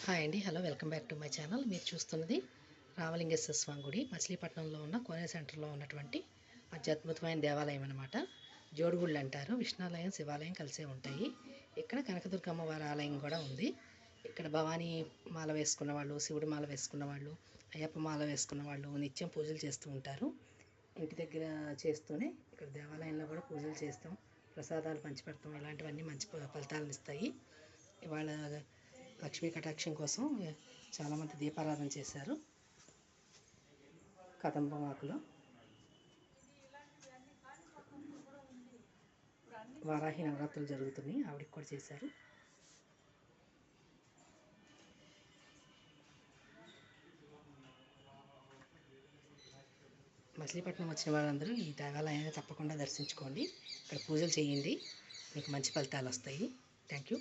Hi అండి. Hello, welcome back to my channel. మీరు చూస్తున్నది రామలింగేశ్వర స్వామి గుడి, మచిలీపట్నంలో ఉన్న కోనే సెంటర్లో ఉన్నటువంటి అత్యద్భుతమైన దేవాలయం అనమాట. జోడుగుళ్ళు అంటారు. విష్ణాలయం, శివాలయం కలిసే ఉంటాయి. ఇక్కడ కనకదుర్గమ్మ వారి ఆలయం కూడా ఉంది. ఇక్కడ భవానీ మాల వేసుకున్న వాళ్ళు, శివుడి మాల వేసుకున్న వాళ్ళు, అయ్యప్ప మాల వేసుకున్న వాళ్ళు నిత్యం పూజలు చేస్తూ ఉంటారు. ఇంటి దగ్గర చేస్తూనే ఇక్కడ దేవాలయంలో కూడా పూజలు చేస్తాం, ప్రసాదాలు పంచిపెడతాం. ఇలాంటివన్నీ మంచి ఫలితాలను ఇస్తాయి. ఇవాళ లక్ష్మీ కటాక్షం కోసం చాలామంది దీపారాధన చేశారు. కదంబం ఆకులో వారాహి నవరాత్రులు జరుగుతున్నాయి, ఆవిడకి కూడా చేశారు. మచిలీపట్నం వచ్చిన వాళ్ళందరూ ఈ దేవాలయాన్ని తప్పకుండా దర్శించుకోండి. ఇక్కడ పూజలు చేయండి, మీకు మంచి ఫలితాలు వస్తాయి. Thank you.